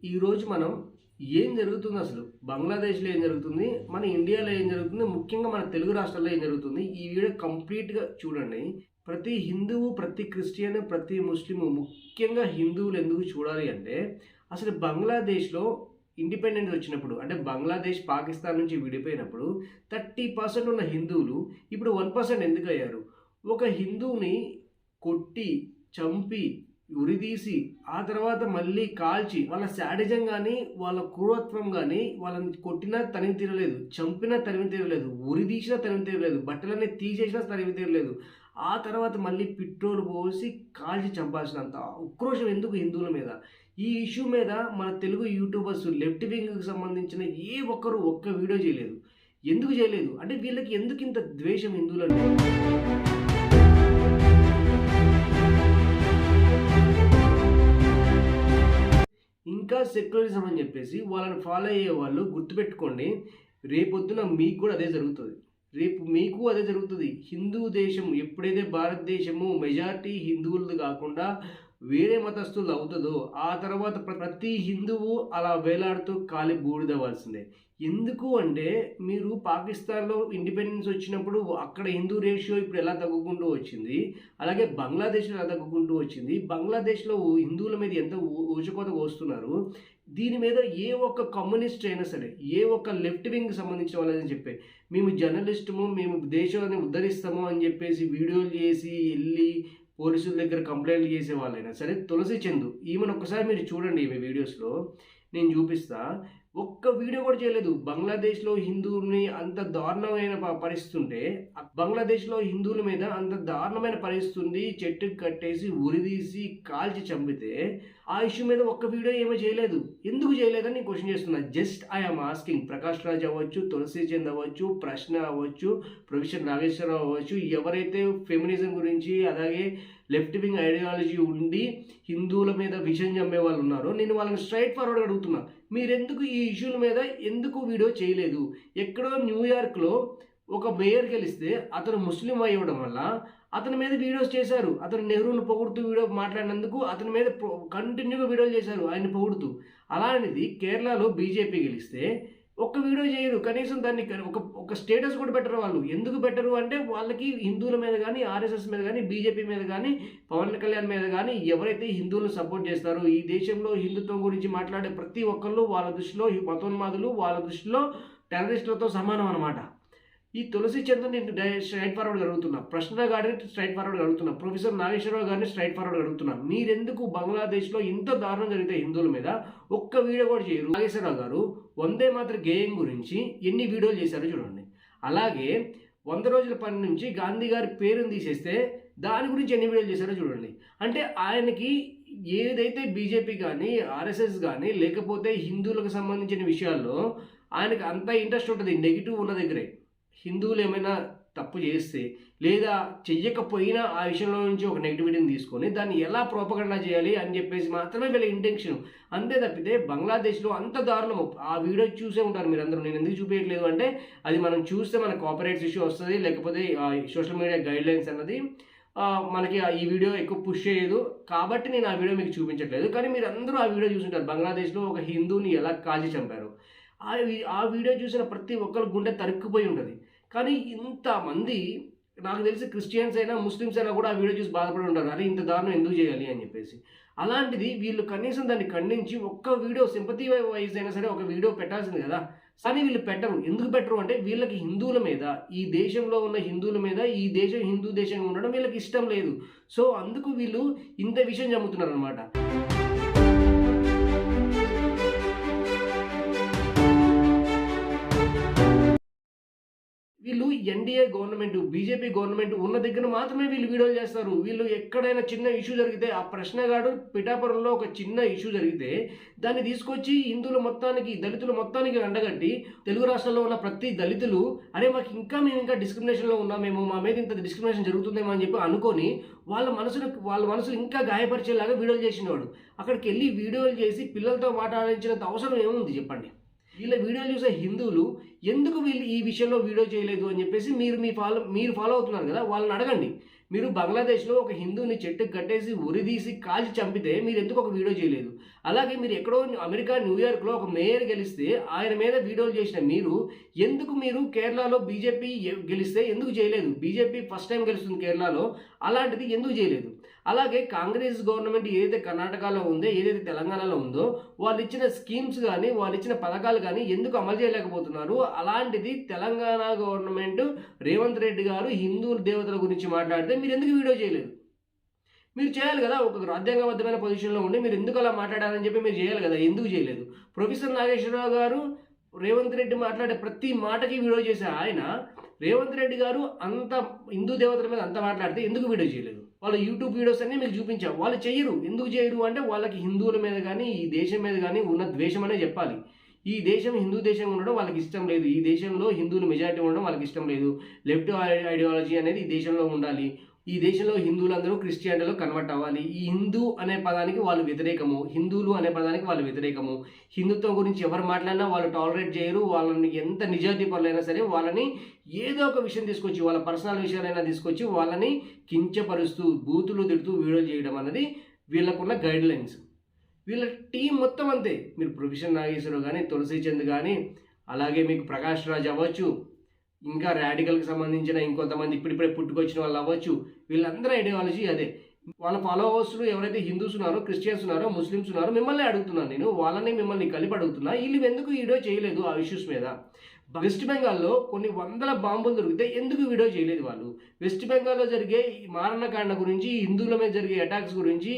ఈరోజు మనం ఏం జరుగుతుంది అసలు బంగ్లాదేశ్లో ఏం జరుగుతుంది, మన ఇండియాలో ఏం జరుగుతుంది, ముఖ్యంగా మన తెలుగు రాష్ట్రాల్లో ఏం జరుగుతుంది, ఈ వీడియో కంప్లీట్గా చూడండి. ప్రతి హిందువు, ప్రతి క్రిస్టియన్, ప్రతి ముస్లిము, ముఖ్యంగా హిందువులు ఎందుకు చూడాలి అంటే, అసలు బంగ్లాదేశ్లో ఇండిపెండెన్స్ వచ్చినప్పుడు, అంటే బంగ్లాదేశ్ పాకిస్తాన్ నుంచి విడిపోయినప్పుడు 30% ఉన్న హిందువులు ఇప్పుడు 1% ఎందుకు అయ్యారు? ఒక హిందువుని కొట్టి చంపి ఉరిదీసి ఆ తర్వాత మళ్ళీ కాల్చి వాళ్ళ శాడిజం కానీ వాళ్ళ క్రూరత్వం కానీ వాళ్ళని కొట్టినా తనివి తీరలేదు, చంపినా తనివి తీరలేదు, ఉరిదీసినా తనివి తీరలేదు, బట్టలన్నీ తీసేసినా తనివి తీరలేదు. ఆ తర్వాత మళ్ళీ పెట్రోల్ పోసి కాల్చి చంపాల్సినంత ఉక్రోషం ఎందుకు హిందువుల మీద? ఈ ఇష్యూ మీద మన తెలుగు యూట్యూబర్స్ లెఫ్ట్ వింగ్కి సంబంధించిన ఏ ఒక్కరు ఒక్క వీడియో చేయలేదు. ఎందుకు చేయలేదు అంటే వీళ్ళకి ఎందుకు ఇంత ద్వేషం హిందువులంటే? ఇంకా సెక్యులరిజం అని చెప్పేసి వాళ్ళని ఫాలో అయ్యే వాళ్ళు గుర్తుపెట్టుకోండి, రేపొద్దున మీకు కూడా అదే జరుగుతుంది. రేపు మీకు అదే జరుగుతుంది. హిందూ దేశం ఎప్పుడైతే భారతదేశము మెజారిటీ హిందువులది కాకుండా వేరే మతస్థులు అవుతుందో ఆ తర్వాత ప్రతి హిందువు అలా వేలాడుతూ కాలి బూడిదవ్వాల్సిందే. ఎందుకు అంటే మీరు పాకిస్తాన్లో ఇండిపెండెన్స్ వచ్చినప్పుడు అక్కడ హిందూ రేషియో ఇప్పుడు ఎలా తగ్గుకుంటూ వచ్చింది, అలాగే బంగ్లాదేశ్లో ఎలా తగ్గుకుంటూ వచ్చింది, బంగ్లాదేశ్లో హిందువుల మీద ఎంత ఊచకోత కోస్తున్నారు. దీని మీద ఏ ఒక్క కమ్యూనిస్ట్ అయినా సరే, ఏ ఒక్క లెఫ్ట్ వింగ్కి సంబంధించిన వాళ్ళని చెప్పే మేము జర్నలిస్టుము, మేము దేశాన్ని ఉద్ధరిస్తాము అని చెప్పేసి వీడియోలు చేసి వెళ్ళి పోలీసుల దగ్గర కంప్లైంట్లు చేసే వాళ్ళైనా సరే, తులసి చందు ఈమెను ఒక్కసారి మీరు చూడండి, ఈమె వీడియోస్లో నేను చూపిస్తా. ఒక్క వీడియో కూడా చేయలేదు. బంగ్లాదేశ్లో హిందువుల్ని అంత దారుణమైన పరిస్థితి ఉంటే, బంగ్లాదేశ్లో హిందువుల మీద అంత దారుణమైన పరిస్థితి ఉంది, చెట్టుకు కట్టేసి ఉరిదీసి కాల్చి చంపితే ఆ ఇష్యూ మీద ఒక్క వీడియో ఏమీ చేయలేదు. ఎందుకు చేయలేదని నేను క్వశ్చన్ చేస్తున్నా. Just I'm asking. Prakash Raj అవ్వచ్చు, తులసి చంద్ అవ్వచ్చు, ప్రశ్న అవ్వచ్చు, ప్రొఫెసర్ నాగేశ్వరరావు అవ్వచ్చు, ఎవరైతే ఫెమినిజం గురించి అలాగే లెఫ్ట్ వింగ్ ఐడియాలజీ ఉండి హిందువుల మీద విషయం చంపే వాళ్ళు ఉన్నారో, నేను వాళ్ళని స్ట్రైట్ ఫార్వర్డ్ అడుగుతున్నా, మీరెందుకు ఈ ఇష్యూల మీద ఎందుకు వీడియో చేయలేదు? ఎక్కడో న్యూయార్క్లో ఒక మేయర్ గెలిస్తే అతను ముస్లిం అయ్యడం వల్ల అతని మీద వీడియోస్ చేశారు. అతను నెహ్రూను పొగుడుతూ వీడియో మాట్లాడినందుకు అతని మీద కంటిన్యూగా వీడియోలు చేశారు ఆయన్ని పొగుడుతూ. అలాంటిది కేరళలో బీజేపీ గెలిస్తే ఒక్క వీడియో చేయరు, కనీసం దాన్ని ఒక స్టేటస్ కూడా పెట్టరు. వాళ్ళు ఎందుకు పెట్టరు అంటే వాళ్ళకి హిందువుల మీద కానీ, ఆర్ఎస్ఎస్ మీద కానీ, బీజేపీ మీద కానీ, పవన్ కళ్యాణ్ మీద కానీ ఎవరైతే హిందువులను సపోర్ట్ చేస్తారో, ఈ దేశంలో హిందుత్వం గురించి మాట్లాడే ప్రతి ఒక్కళ్ళు వాళ్ళ దృష్టిలో మతోన్మాదులు, వాళ్ళ దృష్టిలో టెర్రరిస్టులతో సమానం అనమాట. ఈ తులసి చంద్ర నేను స్ట్రైట్ ఫార్వర్డ్ అడుగుతున్నా, ప్రశ్న గారిని స్ట్రైట్ ఫార్వర్డ్ అడుగుతున్నా, ప్రొఫెసర్ నాగేశ్వరరావు గారిని స్ట్రైట్ ఫార్వర్డ్ అడుగుతున్నా, మీరెందుకు బంగ్లాదేశ్లో ఇంత దారుణం జరిగితే హిందువుల మీద ఒక్క వీడియో కూడా చేయరు? నాగేశ్వరరావు గారు వందే మాత్ర గేయం గురించి ఎన్ని వీడియోలు చేశారో చూడండి. అలాగే 100 రోజుల పని నుంచి గాంధీ గారి పేరుని తీసేస్తే దాని గురించి ఎన్ని వీడియోలు చేశారో చూడండి. అంటే ఆయనకి ఏదైతే బీజేపీ కానీ, ఆర్ఎస్ఎస్ కానీ, లేకపోతే హిందువులకు సంబంధించిన విషయాల్లో ఆయనకి అంత ఇంట్రెస్ట్ ఉంటుంది నెగిటివ్ ఉన్న దగ్గరే. హిందువులు ఏమైనా తప్పు చేస్తే లేదా చెయ్యకపోయినా ఆ విషయంలో నుంచి ఒక నెగిటివిటీని తీసుకొని దాన్ని ఎలా ప్రోపగండా చేయాలి అని చెప్పేసి మాత్రమే వీళ్ళ ఇంటెన్షన్. అంతే తప్పితే బంగ్లాదేశ్లో అంత దారుణము ఆ వీడియో చూసే ఉంటారు మీరందరూ. నేను ఎందుకు చూపించట్లేదు అంటే అది మనం చూస్తే మన కాపీరైట్స్ ఇష్యూ వస్తుంది, లేకపోతే సోషల్ మీడియా గైడ్లైన్స్ అన్నది మనకి ఈ వీడియో ఎక్కువ పుష్ చేయదు కాబట్టి నేను ఆ వీడియో మీకు చూపించట్లేదు. కానీ మీరు అందరూ ఆ వీడియో చూసుంటారు, బంగ్లాదేశ్లో ఒక హిందువుని ఎలా కాల్చి చంపారు. ఆ వీడియో చూసిన ప్రతి ఒక్కరు గుండె తరుక్కుపోయి ఉంటుంది. కానీ ఇంతమంది నాకు తెలిసి క్రిస్టియన్స్ అయినా ముస్లిమ్స్ అయినా కూడా ఆ వీడియో చూసి బాధపడి ఉంటారు, అరే ఇంత దారుణం ఎందుకు చేయాలి అని చెప్పేసి. అలాంటిది వీళ్ళు కనీసం దాన్ని ఖండించి ఒక్క వీడియో సింపతి వైజ్ అయినా సరే ఒక వీడియో పెట్టాల్సింది కదా. కానీ వీళ్ళు పెట్టరు. ఎందుకు పెట్టరు అంటే వీళ్ళకి హిందువుల మీద, ఈ దేశంలో ఉన్న హిందువుల మీద, ఈ దేశం హిందూ దేశంగా ఉండడం వీళ్ళకి ఇష్టం లేదు. సో అందుకు వీళ్ళు ఇంత విషయం చంపుతున్నారు అనమాట. వీళ్ళు ఎన్డీఏ గవర్నమెంట్, బీజేపీ గవర్నమెంట్ ఉన్న దగ్గర మాత్రమే వీళ్ళు వీడియోలు చేస్తారు. వీళ్ళు ఎక్కడైనా చిన్న ఇష్యూ జరిగితే, ఆ ప్రశ్నగాడు పిఠాపురంలో ఒక చిన్న ఇష్యూ జరిగితే దాన్ని తీసుకొచ్చి హిందువుల మొత్తానికి, దళితుల మొత్తానికి అండగట్టి తెలుగు రాష్ట్రాల్లో ఉన్న ప్రతి దళితులు అరే మేము ఇంకా డిస్క్రిమినేషన్లో ఉన్నామేమో, మా మీద ఇంత డిస్క్రిమినేషన్ జరుగుతుందేమో అని చెప్పి అనుకొని వాళ్ళ మనసులు ఇంకా గాయపరిచేలాగా వీడియోలు చేసినవాడు. అక్కడికి వెళ్ళి వీడియోలు చేసి పిల్లలతో మాట్లాడించినంత అవసరం ఏముంది చెప్పండి? వీళ్ళ వీడియోలు చూసే హిందువులు ఎందుకు వీళ్ళు ఈ విషయంలో వీడియో చేయలేదు అని చెప్పేసి మీరు ఫాలో అవుతున్నారు కదా, వాళ్ళని అడగండి. మీరు బంగ్లాదేశ్లో ఒక హిందువుని చెట్టుకు కట్టేసి ఉరిదీసి కాల్చి చంపితే మీరు ఎందుకు ఒక వీడియో చేయలేదు? అలాగే మీరు ఎక్కడో అమెరికా న్యూయార్క్లో ఒక మేయర్ గెలిస్తే ఆయన మీద వీడియోలు చేసిన మీరు కేరళలో బీజేపీ గెలిస్తే ఎందుకు చేయలేదు? బీజేపీ ఫస్ట్ టైం గెలుస్తుంది కేరళలో, అలాంటిది ఎందుకు చేయలేదు? అలాగే కాంగ్రెస్ గవర్నమెంట్ ఏదైతే కర్ణాటకలో ఉందో, ఏదైతే తెలంగాణలో ఉందో, వాళ్ళు ఇచ్చిన స్కీమ్స్ కానీ వాళ్ళు ఇచ్చిన పథకాలు కానీ ఎందుకు అమలు చేయలేకపోతున్నారు? అలాంటిది తెలంగాణ గవర్నమెంట్ రేవంత్ రెడ్డి గారు హిందూ దేవతల గురించి మాట్లాడితే మీరు ఎందుకు వీడియో చేయలేదు? మీరు చేయాలి కదా, ఒక రాజ్యాంగబద్ధమైన పొజిషన్లో ఉండి మీరు ఎందుకు అలా మాట్లాడారని చెప్పి మీరు చేయాలి కదా, ఎందుకు చేయలేదు? ప్రొఫెసర్ నాగేశ్వరరావు గారు రేవంత్ రెడ్డి మాట్లాడే ప్రతి మాటకి వీడియో చేసే ఆయన, రేవంత్ రెడ్డి గారు అంత హిందూ దేవతల మీద అంత మాట్లాడితే ఎందుకు వీడియో చేయలేదు? వాళ్ళు యూట్యూబ్ వీడియోస్ అన్నీ మీకు చూపించాం, వాళ్ళు చేయరు. ఎందుకు చేయరు అంటే వాళ్ళకి హిందువుల మీద కానీ ఈ దేశం మీద కానీ ఉన్న ద్వేషం అనే చెప్పాలి. ఈ దేశం హిందూ దేశంగా ఉండడం వాళ్ళకి ఇష్టం లేదు, ఈ దేశంలో హిందువులు మెజారిటీ ఉండడం వాళ్ళకి ఇష్టం లేదు, లెఫ్ట్ ఐడియాలజీ అనేది ఈ దేశంలో ఉండాలి, ఈ దేశంలో హిందువులందరూ క్రిస్టియానిటీలో కన్వర్ట్ అవ్వాలి. ఈ హిందూ అనే పదానికి వాళ్ళు వ్యతిరేకము, హిందువులు అనే పదానికి వాళ్ళు వ్యతిరేకము. హిందుత్వం గురించి ఎవరు మాట్లాడినా వాళ్ళు టాలరేట్ చేయరు. వాళ్ళని ఎంత నిజాయితీ పరులైనా సరే వాళ్ళని ఏదో ఒక విషయం తీసుకొచ్చి, వాళ్ళ పర్సనల్ విషయాలైనా తీసుకొచ్చి వాళ్ళని కించపరుస్తూ బూతులు తిడుతూ వీడియోలు చేయడం అనేది వీళ్ళకున్న గైడ్ లైన్స్. వీళ్ళ టీం మొత్తం అంతే. మీరు ప్రొఫెసర్ నాగేశ్వరరావు కానీ, తులసి చంద్ కానీ, అలాగే మీకు ప్రకాష్ రాజ్ అవ్వచ్చు, ఇంకా రాడికల్కి సంబంధించిన ఇంకొంతమంది ఇప్పుడిప్పుడే పుట్టుకొచ్చిన వాళ్ళు అవ్వచ్చు, వీళ్ళందరూ ఐడియాలజీ అదే. వాళ్ళ ఫాలోవర్స్లు ఎవరైతే హిందూస్ ఉన్నారో, క్రిస్టియన్స్ ఉన్నారో, ముస్లిమ్స్ ఉన్నారో, మిమ్మల్ని అడుగుతున్నాను నేను, మిమ్మల్ని కలిపి అడుగుతున్నా, వీళ్ళు ఎందుకు వీడియో చేయలేదు ఆ ఇష్యూస్ మీద? వెస్ట్ బెంగాల్లో కొన్ని వందల బాంబులు దొరికితే ఎందుకు వీడియో చేయలేదు వాళ్ళు? వెస్ట్ బెంగాల్లో జరిగే మారణకాండ గురించి, హిందువుల మీద జరిగే అటాక్స్ గురించి,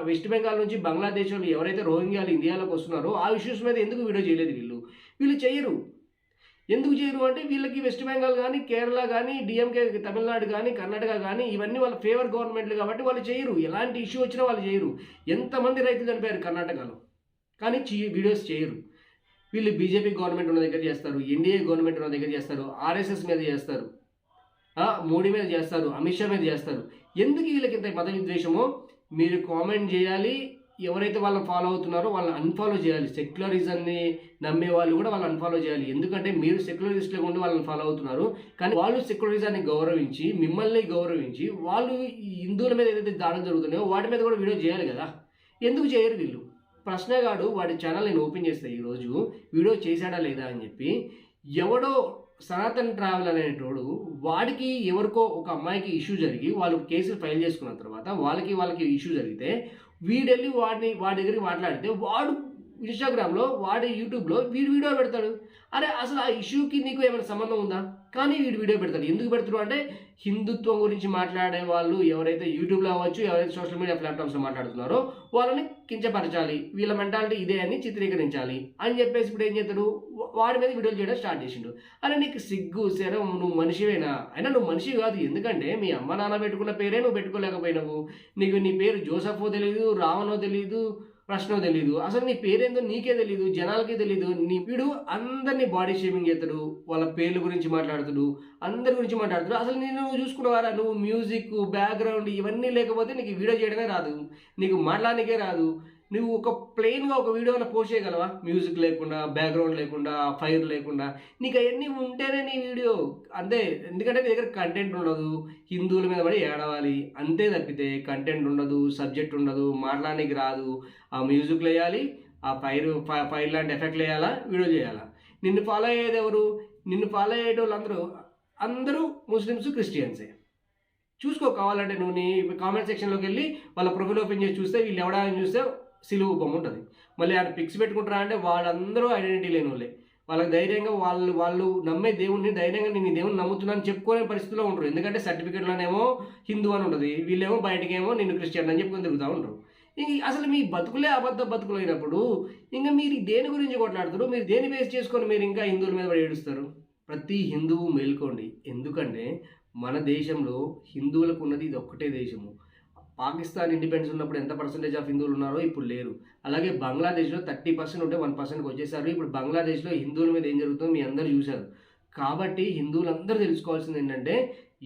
వెస్ట్ బెంగాల్ నుంచి బంగ్లాదేశ్ వాళ్ళు ఎవరైతే రోహింగ్యాలు ఇండియాలోకి వస్తున్నారో ఆ ఇష్యూస్ మీద ఎందుకు వీడియో చేయలేదు? వీళ్ళు చేయరు. ఎందుకు చేయరు అంటే వీళ్ళకి వెస్ట్ బెంగాల్ కానీ, కేరళ కానీ, డిఎంకే తమిళనాడు కానీ, కర్ణాటక కానీ ఇవన్నీ వాళ్ళ ఫేవర్ గవర్నమెంట్లు కాబట్టి వాళ్ళు చేయరు. ఎలాంటి ఇష్యూ వచ్చినా వాళ్ళు చేయరు. ఎంతమంది రైతులు చనిపోయారు కర్ణాటకలో, కానీ వీడియోస్ చేయరు. వీళ్ళు బీజేపీ గవర్నమెంట్ ఉన్న దగ్గర చేస్తారు, ఎన్డీఏ గవర్నమెంట్ ఉన్న దగ్గర చేస్తారు, ఆర్ఎస్ఎస్ మీద చేస్తారు, మోడీ మీద చేస్తారు, అమిత్ షా మీద చేస్తారు. ఎందుకు వీళ్ళకి ఇంత మత విద్వేషమో మీరు కామెంట్ చేయాలి. ఎవరైతే వాళ్ళని ఫాలో అవుతున్నారో వాళ్ళని అన్ఫాలో చేయాలి. సెక్యులరిజాన్ని నమ్మే వాళ్ళు కూడా వాళ్ళని అన్ఫాలో చేయాలి. ఎందుకంటే మీరు సెక్యులరిస్ట్గా ఉండి వాళ్ళని ఫాలో అవుతున్నారు, కానీ వాళ్ళు సెక్యులరిజాన్ని గౌరవించి, మిమ్మల్ని గౌరవించి, వాళ్ళు హిందువుల మీద ఏదైతే దాడులు జరుగుతున్నాయో వాటి మీద కూడా వీడియో చేయాలి కదా. ఎందుకు చేయరు వీళ్ళు? ప్రశ్నగాడు వాడి ఛానల్ నేను ఓపెన్ చేస్తే ఈరోజు వీడియో చేశాడా లేదా అని చెప్పి, ఎవడో సనాతన్ ట్రావెల్ అనేటోడు వాడికి ఎవరికో ఒక అమ్మాయికి ఇష్యూ జరిగి వాళ్ళు కేసులు ఫైల్ చేసుకున్న తర్వాత వాళ్ళకి ఇష్యూ జరిగితే వీడెళ్ళి వాడి దగ్గరికి మాట్లాడితే వాడు ఇన్స్టాగ్రామ్లో, వాడి యూట్యూబ్లో వీడియో పెడతాడు. అరే అసలు ఆ ఇష్యూకి నీకు ఏమైనా సంబంధం ఉందా? కానీ వీడియో పెడతాడు. ఎందుకు పెడతాడు అంటే హిందుత్వం గురించి మాట్లాడే వాళ్ళు ఎవరైతే యూట్యూబ్లో అవ్వచ్చు, ఎవరైతే సోషల్ మీడియా ప్లాట్ఫామ్స్లో మాట్లాడుతున్నారో వాళ్ళని కించపరచాలి, వీళ్ళ మెంటాలిటీ ఇదే అని చిత్రీకరించాలి అని చెప్పేసి ఇప్పుడు ఏం చేస్తాడు, వాడి మీద వీడియోలు చేయడం స్టార్ట్ చేసిండు. అరే నీకు సిగ్గు శరం, నువ్వు మనిషివేనా? అయినా నువ్వు మనిషి కాదు. ఎందుకంటే మీ అమ్మ నాన్న పెట్టుకున్న పేరే నువ్వు పెట్టుకోలేకపోయినావు. నీ పేరు జోసఫో తెలియదు, రావణో తెలియదు, ప్రశ్న తెలీదు, అసలు నీ పేరేందో నీకే తెలీదు, జనాలకే తెలీదు. వీడు అందరినీ బాడీ షేమింగ్ చేస్తాడు, వాళ్ళ పేర్ల గురించి మాట్లాడుతాడు, అందరి గురించి మాట్లాడుతాడు. అసలు నువ్వు చూసుకున్నావారా? నువ్వు మ్యూజిక్, బ్యాక్గ్రౌండ్ ఇవన్నీ లేకపోతే నీకు వీడియో చేయడమే రాదు, నీకు మాట్లాడడానికే రాదు. నువ్వు ఒక ప్లెయిన్గా ఒక వీడియోలో పోస్ట్ చేయగలవా? మ్యూజిక్ లేకుండా, బ్యాక్గ్రౌండ్ లేకుండా, ఫైర్ లేకుండా? నీకు అవన్నీ ఉంటేనే నీ వీడియో అంతే. ఎందుకంటే నీ దగ్గర కంటెంట్ ఉండదు, హిందువుల మీద పడి ఏడవాలి అంతే తప్పితే కంటెంట్ ఉండదు, సబ్జెక్ట్ ఉండదు, మాట్లాడడానికి రాదు. ఆ మ్యూజిక్లు వేయాలి, ఆ ఫైర్ లాంటి ఎఫెక్ట్లు వేయాలా, వీడియో చేయాలా. నిన్ను ఫాలో అయ్యేది ఎవరు? నిన్ను ఫాలో అయ్యేటోళ్ళు అందరూ ముస్లిమ్స్, క్రిస్టియన్సే. చూసుకో కావాలంటే నువ్వు నీ కామెంట్ సెక్షన్లోకి వెళ్ళి వాళ్ళ ప్రొఫైల్ ఓపెన్ చేసి చూస్తే వీళ్ళు ఎవడని చూస్తే సిలువు బొమ్మ ఉంటుంది. మళ్ళీ ఆడ పిక్స్ పెట్టుకుంటారా అంటే వాళ్ళందరూ ఐడెంటిటీ లేని వాళ్ళే. వాళ్ళకి ధైర్యంగా వాళ్ళు నమ్మే దేవుడిని ధైర్యంగా నేను ఈ దేవుని నమ్ముతున్నాను చెప్పుకునే పరిస్థితిలో ఉంటారు. ఎందుకంటే సర్టిఫికెట్లోనేమో హిందూ అని ఉంటుంది, వీళ్ళేమో బయటకేమో నేను క్రిస్టియన్ అని చెప్పుకొని తిరుగుతూ ఉంటారు. అసలు మీ బతుకులే అబద్ధ బతుకులు అయినప్పుడు ఇంకా మీరు దేని గురించి కొట్లాడుతారు? మీరు దేని బేస్ చేసుకొని మీరు ఇంకా హిందువుల మీద పడి ఏడుస్తారు? ప్రతి హిందువు మేల్కోండి. ఎందుకంటే మన దేశంలో హిందువులకు ఉన్నది ఇది ఒక్కటే దేశము. పాకిస్తాన్ ఇండిపెండెన్స్ ఉన్నప్పుడు ఎంత పర్సెంటేజ్ ఆఫ్ హిందువులు ఉన్నారో ఇప్పుడు లేరు. అలాగే బంగ్లాదేశ్లో 30% ఉంటే 1%కి వచ్చేసారు. ఇప్పుడు బంగ్లాదేశ్లో హిందువుల మీద ఏం జరుగుతుందో మీ అందరూ చూశారు. కాబట్టి హిందువులందరూ తెలుసుకోవాల్సింది ఏంటంటే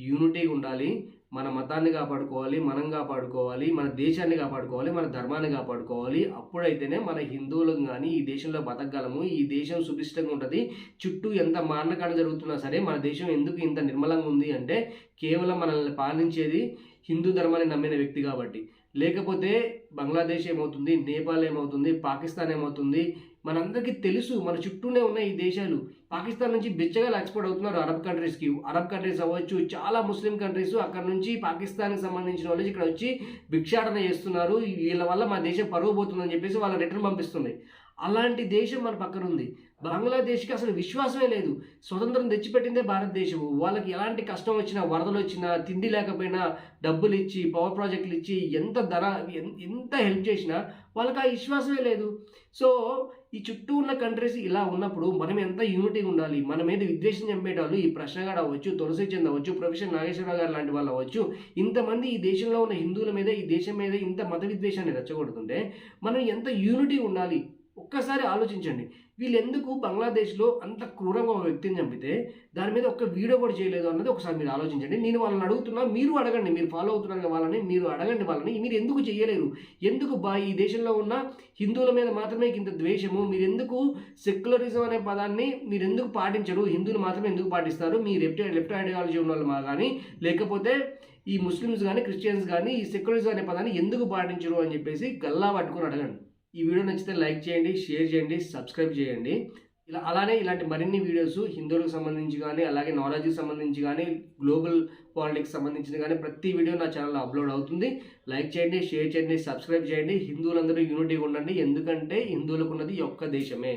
యూనిటీగా ఉండాలి, మన మతాన్ని కాపాడుకోవాలి, మనం కాపాడుకోవాలి, మన దేశాన్ని కాపాడుకోవాలి, మన ధర్మాన్ని కాపాడుకోవాలి. అప్పుడైతేనే మన హిందువులకు కానీ ఈ దేశంలో బతకగలము, ఈ దేశం సుభిష్టంగా ఉంటుంది. చుట్టూ ఎంత మారణకాండ జరుగుతున్నా సరే మన దేశం ఎందుకు ఇంత నిర్మలంగా ఉంది అంటే కేవలం మనల్ని పాలించేది హిందూ ధర్మాన్ని నమ్మిన వ్యక్తి కాబట్టి. లేకపోతే బంగ్లాదేశ్ ఏమవుతుంది, నేపాల్ ఏమవుతుంది, పాకిస్తాన్ ఏమవుతుంది, మనందరికీ తెలుసు. మన చుట్టూనే ఉన్న ఈ దేశాలు. పాకిస్తాన్ నుంచి బిచ్చగాళ్ళు ఎక్స్పోర్ట్ అవుతున్నారు అరబ్ కంట్రీస్కి. అరబ్ కంట్రీస్ అవ్వచ్చు, చాలా ముస్లిం కంట్రీస్ అక్కడ నుంచి పాకిస్తాన్కి సంబంధించిన వాళ్ళు ఇక్కడ వచ్చి భిక్షాటన చేస్తున్నారు. వీళ్ళ వల్ల మా దేశం పరువు పోతుందని చెప్పేసి వాళ్ళ రిటర్న్ పంపిస్తున్నాయి. అలాంటి దేశం మన పక్కన ఉంది. బంగ్లాదేశ్కి అసలు విశ్వాసమే లేదు. స్వతంత్రం తెచ్చిపెట్టిందే భారతదేశము. వాళ్ళకి ఎలాంటి కష్టం వచ్చినా, వరదలు వచ్చినా, తిండి లేకపోయినా డబ్బులు ఇచ్చి, పవర్ ప్రాజెక్టులు ఇచ్చి, ఎంత హెల్ప్ చేసినా వాళ్ళకి ఆ విశ్వాసమే లేదు. సో ఈ చుట్టూ ఉన్న కంట్రీస్ ఇలా ఉన్నప్పుడు మనం ఎంత యూనిటీగా ఉండాలి. మన మీద విద్వేషం చంపేటవాళ్ళు ఈ ప్రశ్నగాడు అవ్వచ్చు, తులసి చంద్ అవ్వచ్చు, ప్రొఫెసర్ నాగేశ్వరరావు గారు లాంటి వాళ్ళు అవ్వచ్చు, ఇంతమంది ఈ దేశంలో ఉన్న హిందువుల మీద, ఈ దేశం మీద ఇంత మత విద్వేషాన్ని రెచ్చగొడుతుంటే మనం ఎంత యూనిటీ ఉండాలి ఒక్కసారి ఆలోచించండి. వీళ్ళు ఎందుకు బంగ్లాదేశ్లో అంత క్రూరంగా ఒక వ్యక్తిని చంపితే దాని మీద ఒక్క వీడియో కూడా చేయలేదు అన్నది ఒకసారి మీరు ఆలోచించండి. నేను వాళ్ళని అడుగుతున్నా, మీరు అడగండి. మీరు ఫాలో అవుతున్నారు వాళ్ళని, మీరు అడగండి వాళ్ళని. మీరు ఎందుకు చేయలేరు? ఎందుకు ఈ దేశంలో ఉన్న హిందువుల మీద మాత్రమే ఇంత ద్వేషము? మీరు ఎందుకు సెక్యులరిజం అనే పదాన్ని మీరు ఎందుకు పాటించరు? హిందువులు మాత్రమే ఎందుకు పాటిస్తారు? మీ లెఫ్ట్ ఐడియాలజీ ఉన్న వాళ్ళు కానీ, లేకపోతే ఈ ముస్లిమ్స్ కానీ, క్రిస్టియన్స్ కానీ ఈ సెక్యులరిజం అనే పదాన్ని ఎందుకు పాటించరు అని చెప్పేసి గల్లా పట్టుకొని అడగండి. ఈ వీడియో నచ్చితే లైక్ చేయండి, షేర్ చేయండి, సబ్స్క్రైబ్ చేయండి. అలానే ఇలాంటి మరిన్ని వీడియోస్ హిందువులకు సంబంధించి కానీ, అలాగే నాలెడ్జ్కి సంబంధించి కానీ, గ్లోబల్ పాలిటిక్స్ సంబంధించిన కానీ ప్రతి వీడియో నా ఛానల్లో అప్లోడ్ అవుతుంది. లైక్ చేయండి, షేర్ చేయండి, సబ్స్క్రైబ్ చేయండి. హిందువులందరూ యూనిటీగా ఉండండి. ఎందుకంటే హిందువులకు ఉన్నది ఒక్క దేశమే.